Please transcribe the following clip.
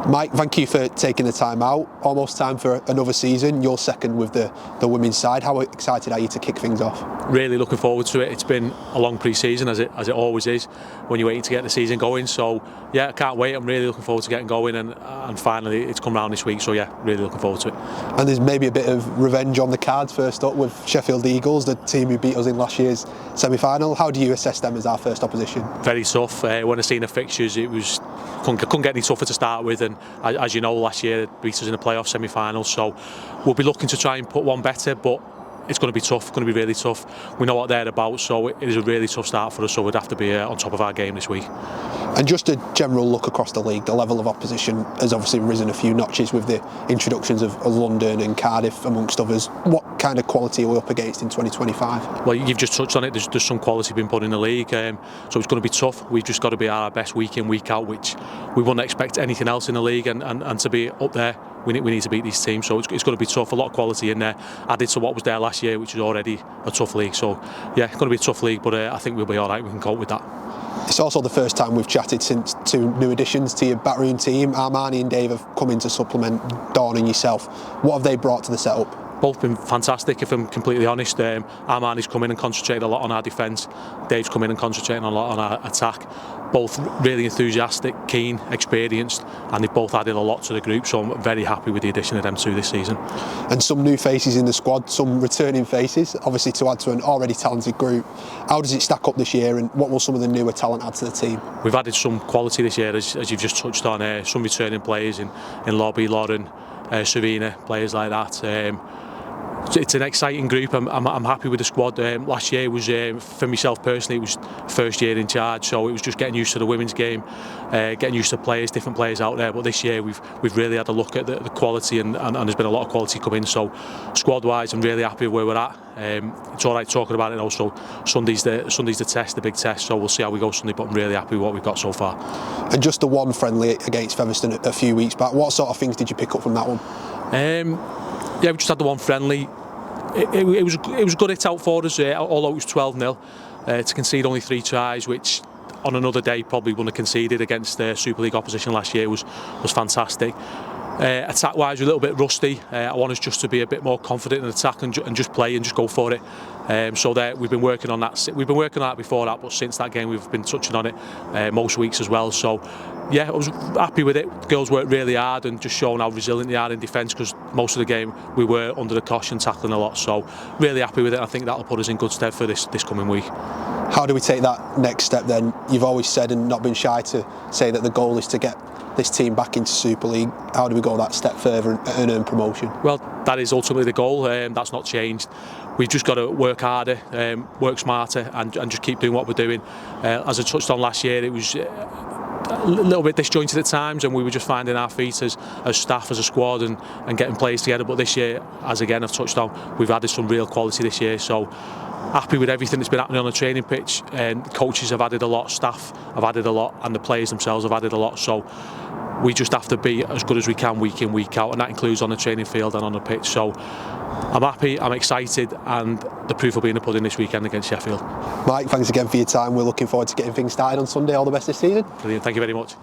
Mike, thank you for taking the time out. Almost time for another season. You're second with the women's side. How excited are you to kick things off? Really looking forward to it. It's been a long pre-season, as it always is when you're waiting to get the season going. So yeah, I can't wait. I'm really looking forward to getting going, and finally it's come round this week. So yeah, really looking forward to it. And there's maybe a bit of revenge on the cards. First up with Sheffield Eagles, the team who beat us in last year's semi-final. How do you assess them as our first opposition? Very tough. When I seen the fixtures, it was couldn't get any tougher to start with, and as you know, last year it beat us in the playoff semi-final. So we'll be looking to try and put one better, but it's going to be tough, going to be really tough. We know what they're about, so it is a really tough start for us, so we'd have to be on top of our game this week. And just a general look across the league, the level of opposition has obviously risen a few notches with the introductions of London and Cardiff amongst others. What kind of quality are we up against in 2025? Well, you've just touched on it, there's some quality being put in the league, so it's going to be tough. We've just got to be our best week in, week out, which we wouldn't expect anything else in the league, and to be up there, we need to beat these teams, so it's going to be tough. A lot of quality in there, added to what was there last year, which was already a tough league. So yeah, it's going to be a tough legue, but I think we'll be all right. We can cope with that. It's also the first time we've chatted since two new additions to your backroom team. Armani and Dave have come in to supplement Dawn and yourself. What have they brought to the setup? Both been fantastic, if I'm completely honest. Armani's come in and concentrated a lot on our defence. Dave's come in and concentrated a lot on our attack. Both really enthusiastic, keen, experienced, and they've both added a lot to the group, so I'm very happy with the addition of them two this season. And some new faces in the squad, some returning faces, obviously to add to an already talented group. How does it stack up this year, and what will some of the newer talent add to the team? We've added some quality this year, as you've just touched on, some returning players in Lobby, Lauren, Savina, players like that. It's an exciting group. I'm happy with the squad. Last year was, for myself personally, it was first year in charge, so it was just getting used to the women's game, getting used to players, different players out there. But this year we've really had a look at the quality, and there's been a lot of quality coming. So squad-wise, I'm really happy with where we're at. It's all right talking about it. Also, Sunday's the test, the big test. So we'll see how we go Sunday. But I'm really happy with what we've got so far. And just the one friendly against Featherstone a few weeks back. What sort of things did you pick up from that one? Yeah, we just had the one friendly. It was a good hit out for us, although it was 12-0. To concede only 3 tries, which on another day probably wouldn't have conceded against Super League opposition last year, was fantastic. Attack-wise, we're a little bit rusty. I want us just to be a bit more confident in attack and just play and just go for it. So we've been working on that. We've been working on that before that, but since that game we've been touching on it most weeks as well. So yeah, I was happy with it. The girls worked really hard and just showing how resilient they are in defence, because most of the game we were under the caution, tackling a lot. So really happy with it. I think that'll put us in good stead for this coming week. How do we take that next step then? You've always said and not been shy to say that the goal is to get this team back into Super League. How do we go that step further and earn promotion? Well, that is ultimately the goal. That's not changed. We've just got to work harder, work smarter, and just keep doing what we're doing. As I touched on last year, it was a little bit disjointed at times, and we were just finding our feet as staff, as a squad, and getting players together. But this year, as again I've touched on, we've added some real quality this year. So happy with everything that's been happening on the training pitch. Coaches have added a lot, staff have added a lot, and the players themselves have added a lot. So we just have to be as good as we can week in, week out, and that includes on the training field and on the pitch. So I'm happy, I'm excited, and the proof will be in the pudding this weekend against Sheffield. Mike, thanks again for your time. We're looking forward to getting things started on Sunday. All the best this season. Brilliant, thank you very much.